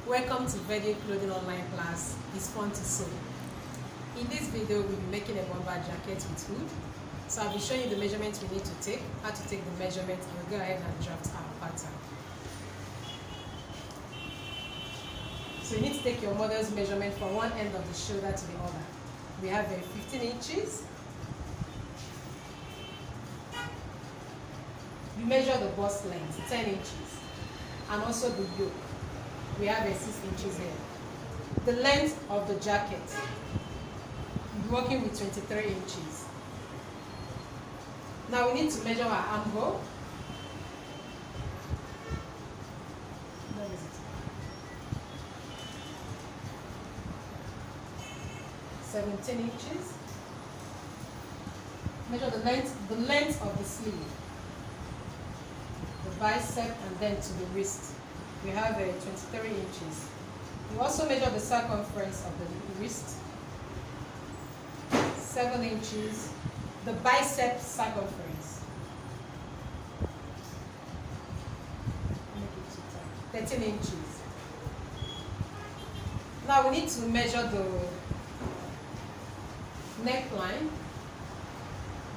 Welcome to Verde Clothing Online class. It's fun to sew. In this video, we'll be making a bomber jacket with hood. So I'll be showing you the measurements we need to take, how to take the measurements, and we'll go ahead and draft our pattern. So you need to take your model's measurement from one end of the shoulder to the other. We have a 15 inches. You measure the bust length, 10 inches, and also the yoke. We have a 6 inches here. The length of the jacket, we're working with 23 inches. Now we need to measure our armhole. 17 inches. Measure the length of the sleeve, the bicep, and then to the wrist. We have a 23 inches. You also measure the circumference of the wrist, 7 inches. The bicep circumference, 13 inches. Now we need to measure the neckline.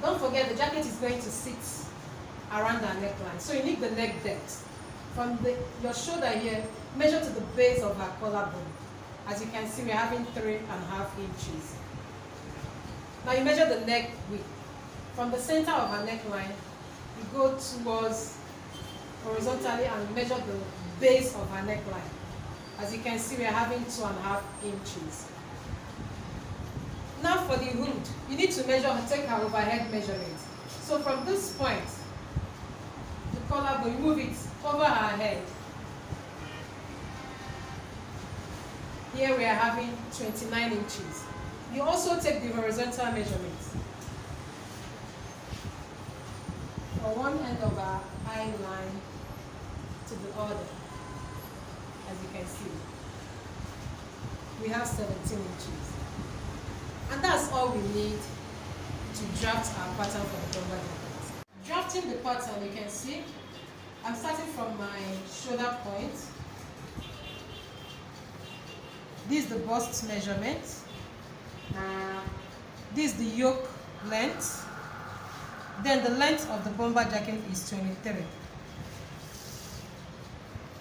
Don't forget the jacket is going to sit around our neckline, so you need the neck depth. From your shoulder here, measure to the base of our collarbone. As you can see, we're having 3.5 inches. Now you measure the neck width. From the center of our neckline, you go towards horizontally and measure the base of our neckline. As you can see, we're having 2.5 inches. Now for the hood, you need to take our overhead measurement. So from this point, the collarbone, you move it over our head. Here we are having 29 inches. You also take the horizontal measurement. From one end of our eye line to the other, as you can see. We have 17 inches. And that's all we need to draft our pattern for the bomber jacket. Drafting the pattern, you can see, I'm starting from my shoulder point. This is the bust measurement. This is the yoke length. Then the length of the bomber jacket is 23.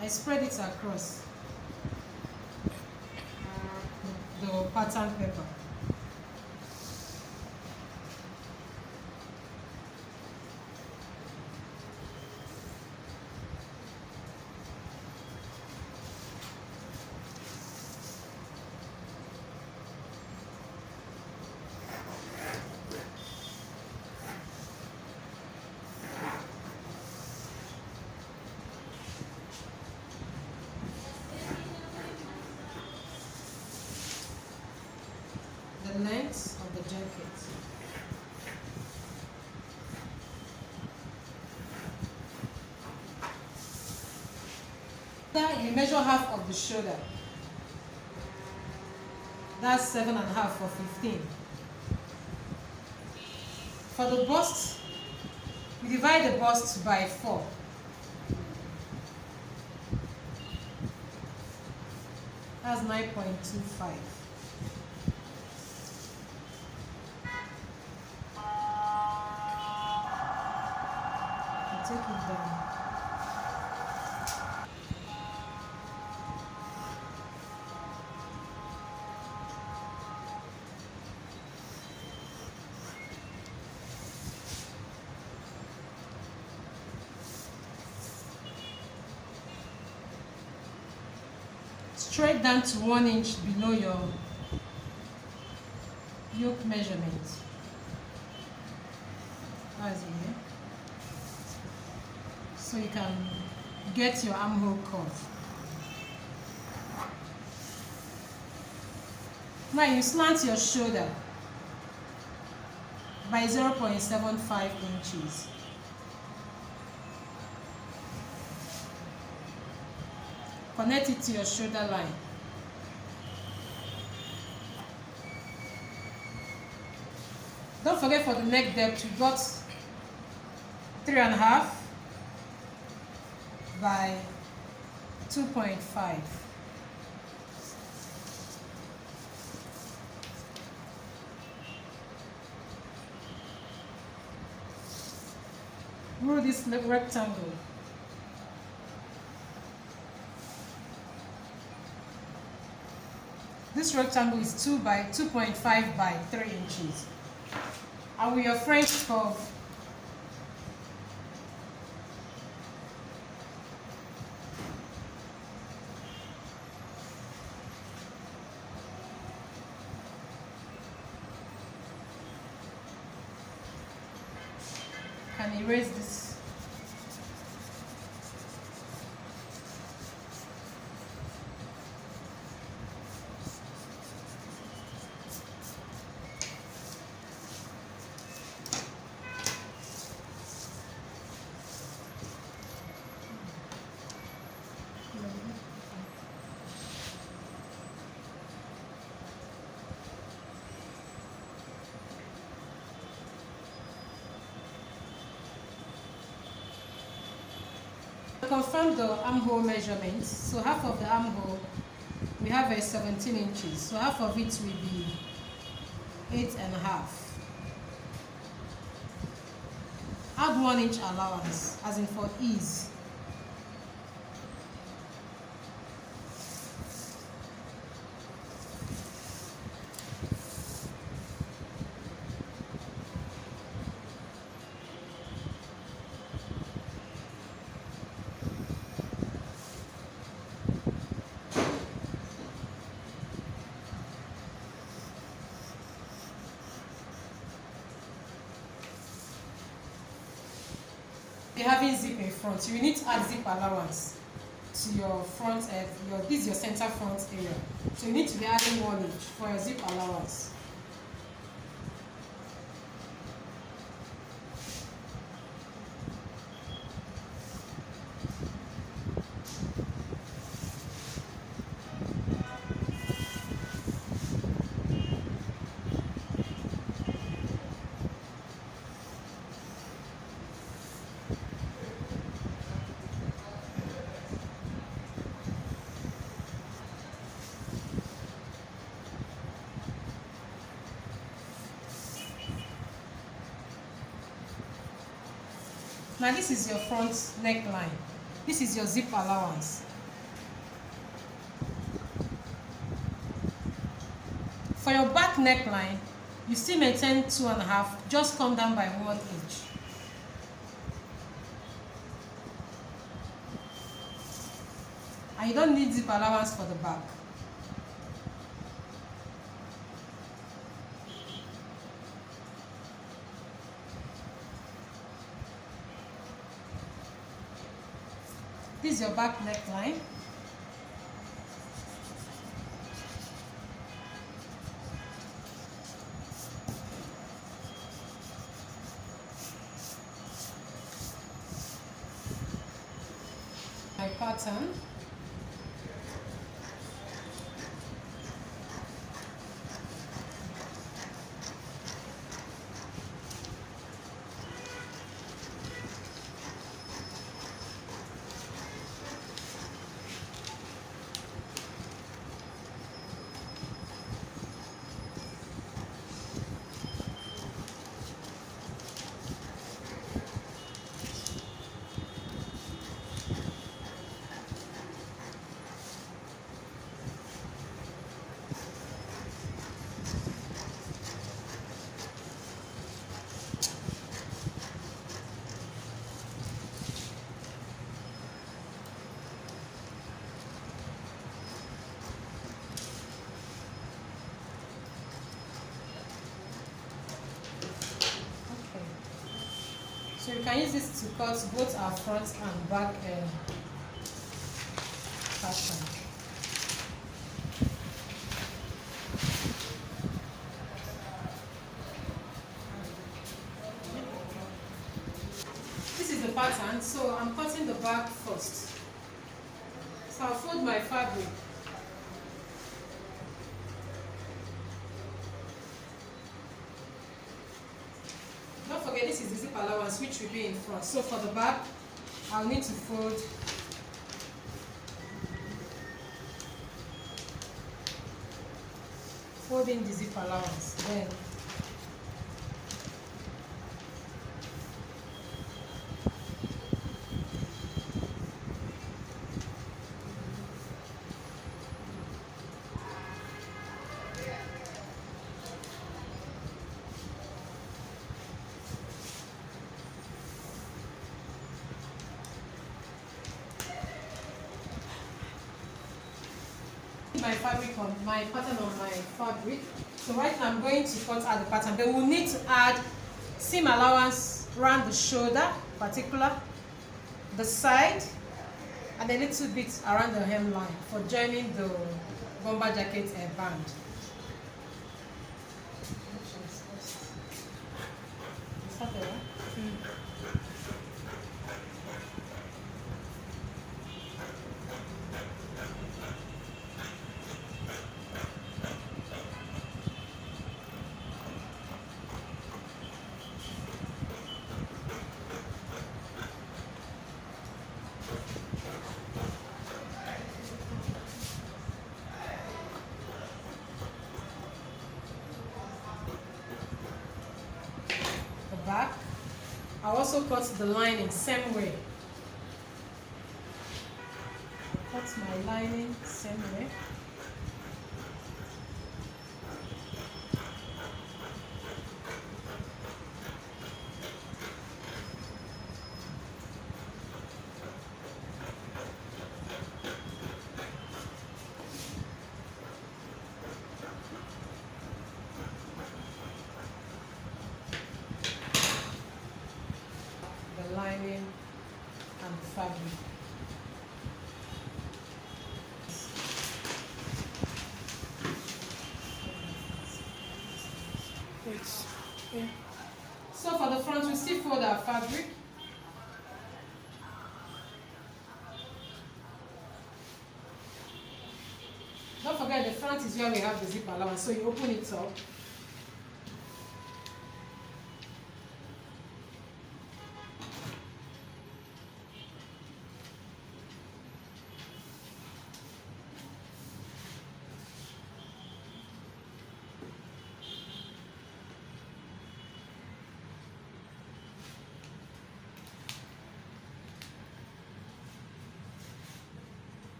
I spread it across the pattern paper. The length of the jacket. Then you measure half of the shoulder. That's 7.5 for 15. For the bust, we divide the bust by 4. That's 9.25. Take it down. Straight down to 1 inch below your yoke measurement. That's it here. So you can get your armhole curve. Now you slant your shoulder by 0.75 inches. Connect it to your shoulder line. Don't forget, for the neck depth, you got 3.5 by 2.5. Rule this rectangle. This rectangle is 2.5 by 3 inches. And with your French curve, can erase this. Confirm the armhole measurements. So half of the armhole, we have a 17 inches. So half of it will be 8.5. Add 1 inch allowance, as in for ease. Having zip in front, you will need to add zip allowance to your front this is your center front area. So you need to be adding 1 inch for your zip allowance. Now this is your front neckline. This is your zip allowance. For your back neckline, you still maintain 2.5, just come down by 1 inch. And you don't need zip allowance for the back. This is your back neckline. My pattern. So you can use this to cut both our front and back pattern. This is the pattern, so I'm cutting the back first. So I'll fold my fabric. Don't forget, this is the zip allowance which will be in front. So for the back, I'll need to fold in the zip allowance. Then My fabric on my pattern on my fabric. So right now I'm going to cut out the pattern. Then we'll need to add seam allowance around the shoulder, particular, the side, and a little bit around the hemline for joining the bomber jacket band. Is that right? Back. I also cut the lining same way. Cut my lining same way. Lining and the fabric. Okay. So for the front, we still fold our fabric. Don't forget the front is where we have the zip allowance, so you open it up.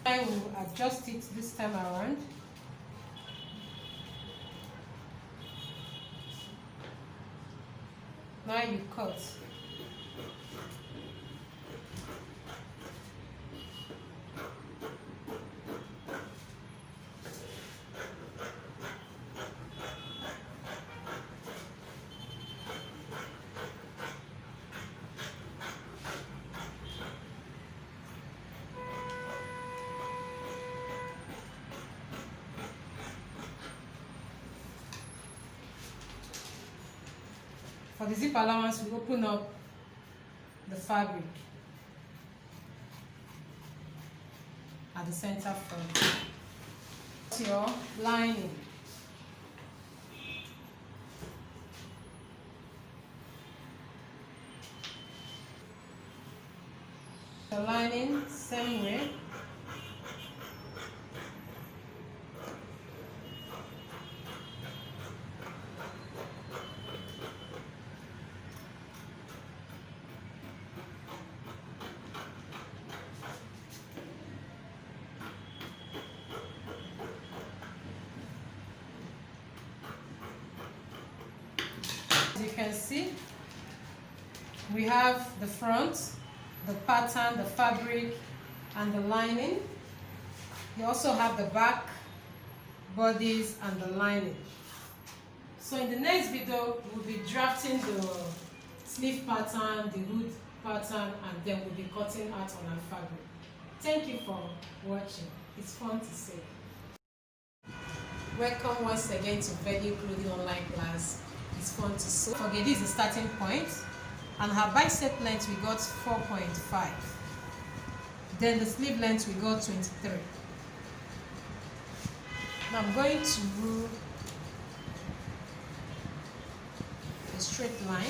I will adjust it this time around. Now you cut. For the zip allowance, we open up the fabric at the center front. Your lining. The lining, same way. As you can see, we have the front, the pattern, the fabric, and the lining. You also have the back, bodies, and the lining. So in the next video, we'll be drafting the sleeve pattern, the hood pattern, and then we'll be cutting out on our fabric. Thank you for watching. It's fun to see. Welcome once again to Value Clothing Online class. It's fun to sew. Okay, this is the starting point, and her bicep length we got 4.5. Then the sleeve length we got 23. Now I'm going to rule a straight line.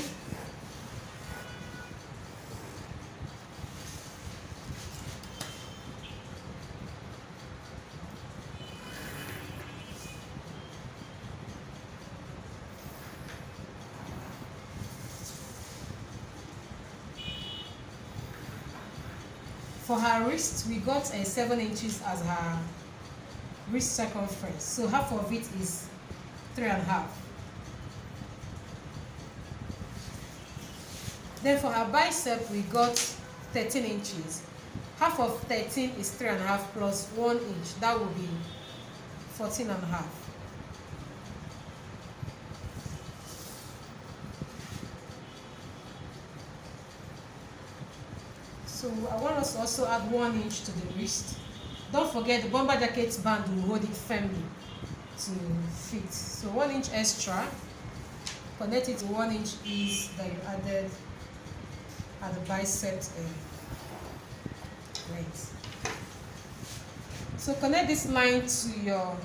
For her wrist, we got 7 inches as her wrist circumference. So half of it is 3.5. Then for her bicep, we got 13 inches. half of 13 is 3.5 plus 1 inch. That will be 14.5. So I want us to also add 1 inch to the wrist. Don't forget the bomber jacket band will hold it firmly to fit. So 1 inch extra, connect it to 1 inch ease that you added at the bicep length. So connect this line to your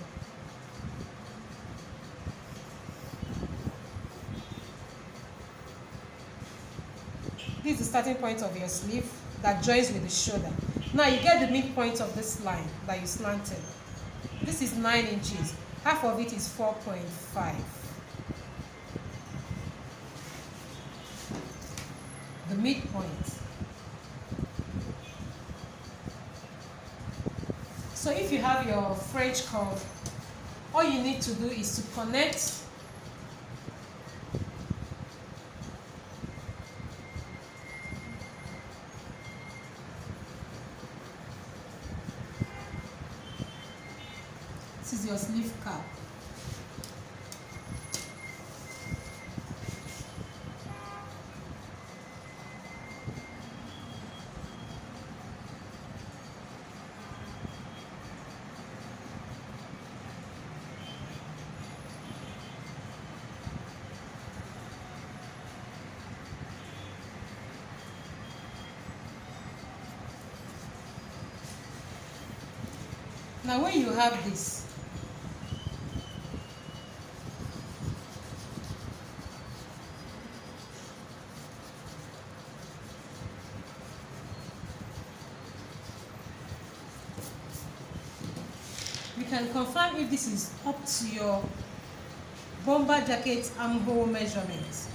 this is the starting point of your sleeve that joins with the shoulder. Now you get the midpoint of this line that you slanted. This is 9 inches. Half of it is 4.5. The midpoint. So if you have your French curve, all you need to do is to connect this is your sleeve cap. Now when you have this, we can confirm if this is up to your bomber jacket armhole measurement.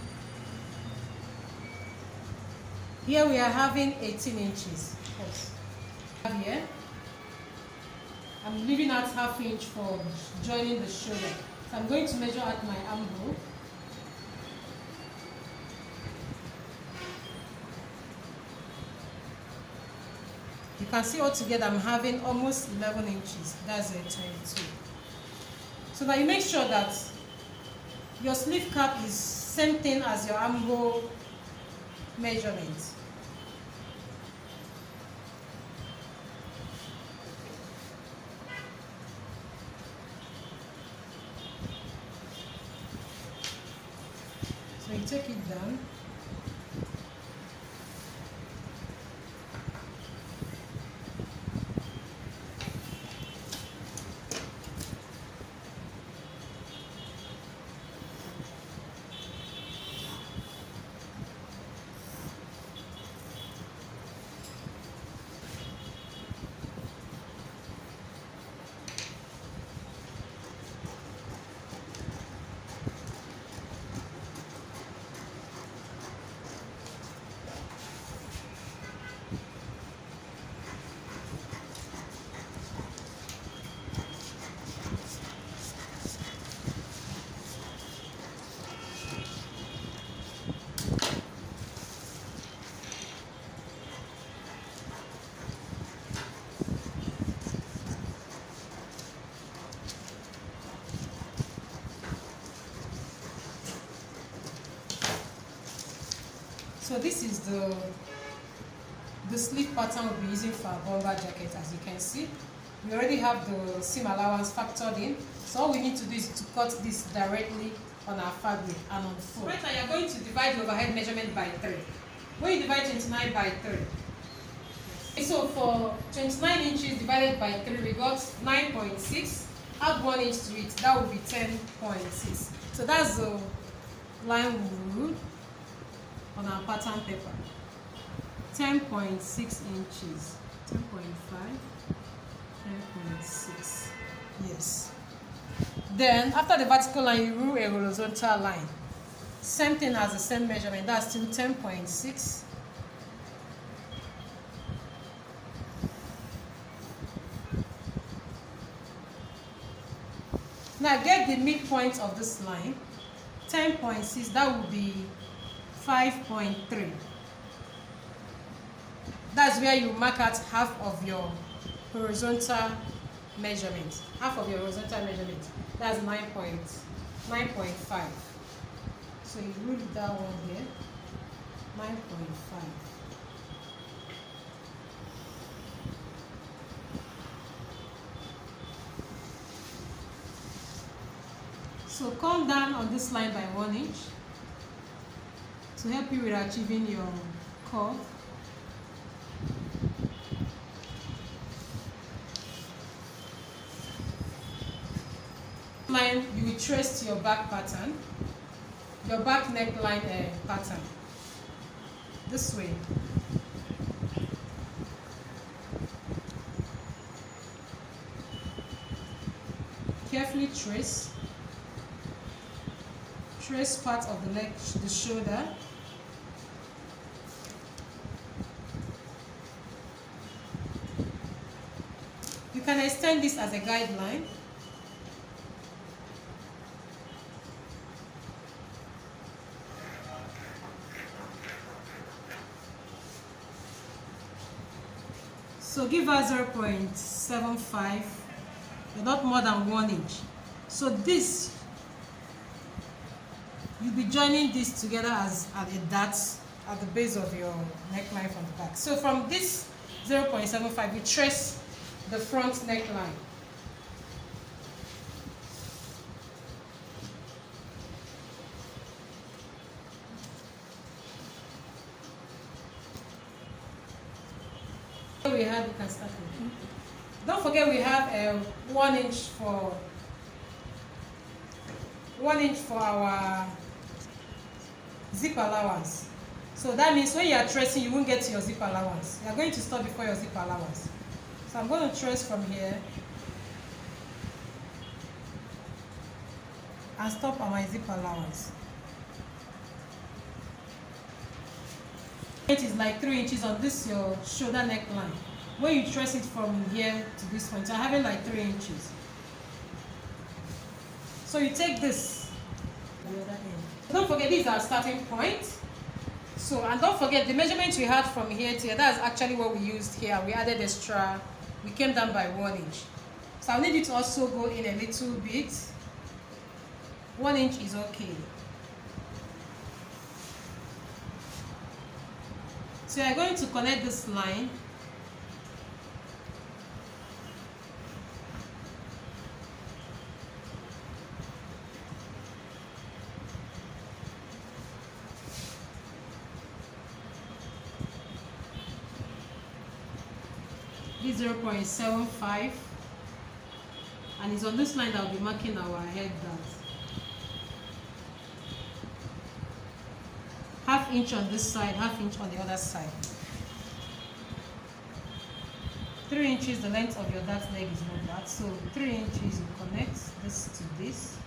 Here we are having 18 inches. Here, I'm leaving out ½ inch for joining the shoulder. So I'm going to measure at my armhole. You can see altogether I'm having almost 11 inches. That's a 22. So now you make sure that your sleeve cap is same thing as your armhole measurement. So you take it down. So this is the sleeve pattern we'll be using for our bomber jacket. As you can see, we already have the seam allowance factored in. So all we need to do is to cut this directly on our fabric and unfold. Right now you're going to divide the overhead measurement by 3. When you divide 29 by 3, so for 29 inches divided by 3, we got 9.6. Add 1 inch to it, that would be 10.6. So that's the line we will on our pattern paper. 10.6 inches. 10.5. 10.6. Yes. Then after the vertical line, you rule a horizontal line. Same thing as the same measurement. That's still 10.6. Now get the midpoint of this line. 10.6, that would be 5.3. That's where you mark out half of your horizontal measurement. Half of your horizontal measurement. That's 9.5. So you rule that one here. 9.5. So come down on this line by 1 inch to help you with achieving your curve. Line you will trace to your back pattern, your back neckline pattern. This way. Carefully trace. Trace part of the leg, the shoulder. You can extend this as a guideline. So give her 0.75, not more than 1 inch. So this, you'll be joining this together as a dart at the base of your neckline from the back. So from this 0.75, you trace the front neckline. We have, you can start with. Don't forget we have 1 inch for our zip allowance. So that means when you are tracing, you won't get to your zip allowance. You are going to stop before your zip allowance. So I'm going to trace from here and stop on my zip allowance. It is like 3 inches on this your shoulder neckline. When you trace it from here to this point, you're having like 3 inches. So you take this. Don't forget, this is our starting point. So, and don't forget the measurement we had from here to here, that's actually what we used here. We added extra, we came down by 1 inch. So I need you to also go in a little bit. 1 inch is okay. So you are going to connect this line. This 0.75, and it's on this line that will be marking our head dart. Half inch on this side, half inch on the other side. 3 inches, the length of your dart leg is not that. So 3 inches, you connect this to this,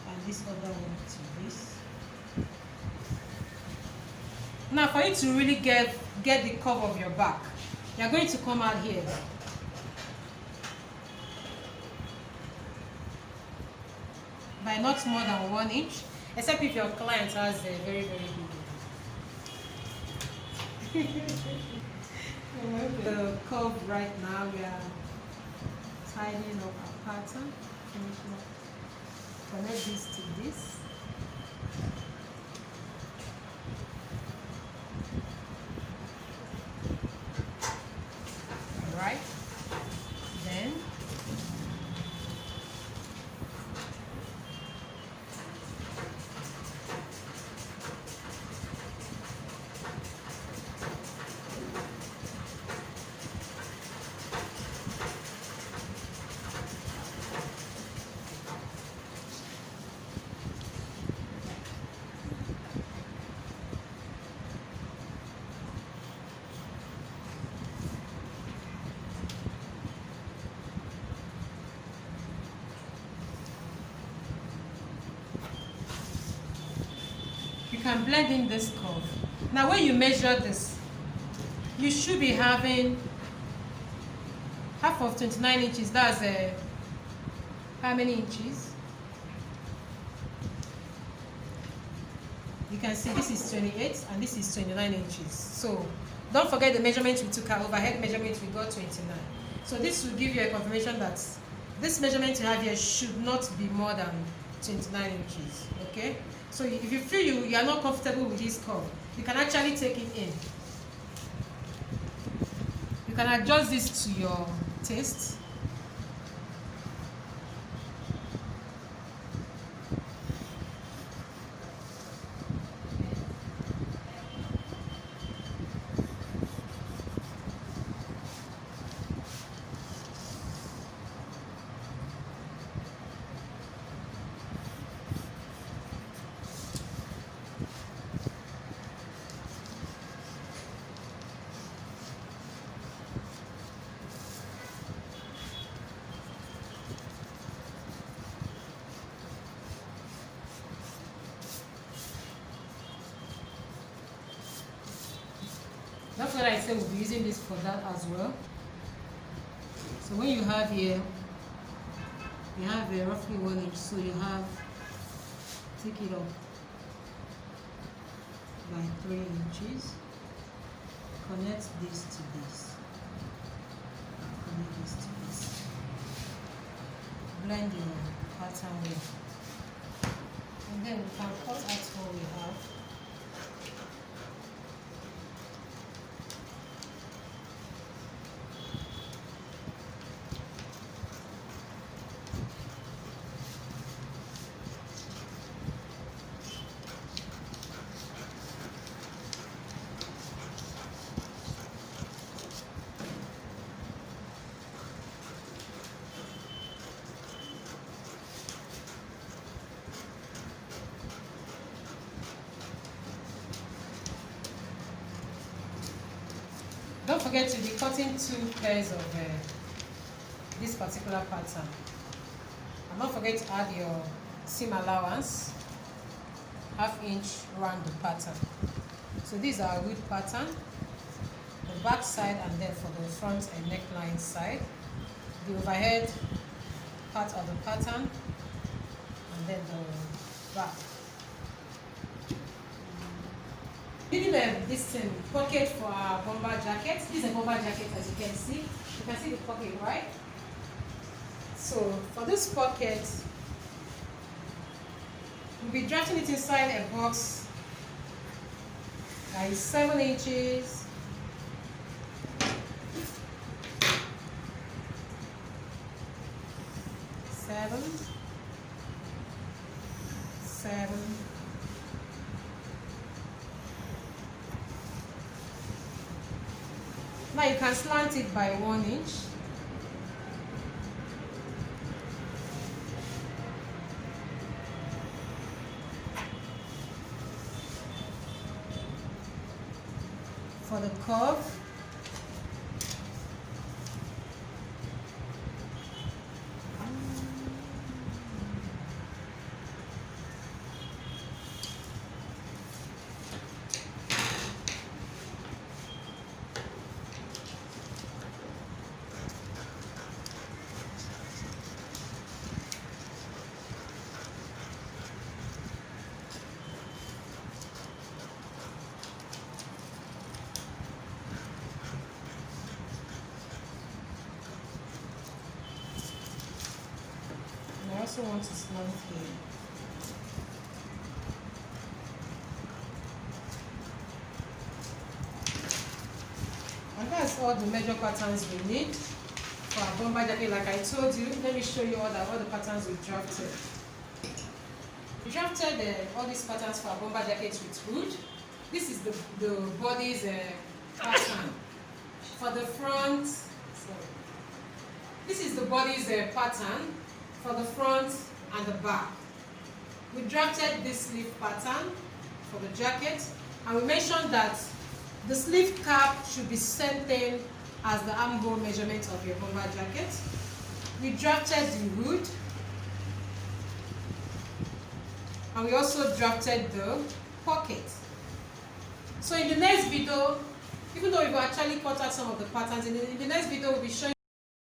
and this other one to this. Now for you to really get the curve of your back, you are going to come out here. By not more than 1 inch, except if your client has a very, very big one. The curve right now, we are tidying up our pattern. Connect this to this. Right, then you can blend in this curve. Now when you measure this, you should be having half of 29 inches. That's how many inches? You can see this is 28 and this is 29 inches. So Don't forget the measurement we took, our overhead measurement, we got 29. So this will give you a confirmation that this measurement you have here should not be more than 29 inches. Okay? So if you feel you are not comfortable with this curve, you can actually take it in. You can adjust this to your taste. That's what I said, we'll be using this for that as well. So when you have here, you have a roughly 1 inch, so you have, take it up by 3 inches, connect this to this, connect this to this, blend your pattern here, and then we can cut out what we have. Don't forget to be cutting 2 pairs of this particular pattern. And don't forget to add your seam allowance, 1/2 inch around the pattern. So these are our width pattern, the back side, and then for the front and neckline side, the overhead part of the pattern, and then the back. Needing this pocket for our bomber jacket. This is a bomber jacket, as you can see. You can see the pocket, right? So for this pocket, we'll be drafting it inside a box that is 7 inches. Seven. Now you can slant it by 1 inch. For the curve, I also want to slant here. And that's all the major patterns we need for our bomber jacket. Like I told you, let me show you all the patterns we drafted. We drafted all these patterns for our bomber jackets with hood. This is the body's pattern. For the front, this is the body's pattern for the front and the back. We drafted this sleeve pattern for the jacket, and we mentioned that the sleeve cap should be same thing as the armhole measurement of your bomber jacket. We drafted the hood, and we also drafted the pocket. So in the next video, even though we've actually cut out some of the patterns, in the next video we'll be showing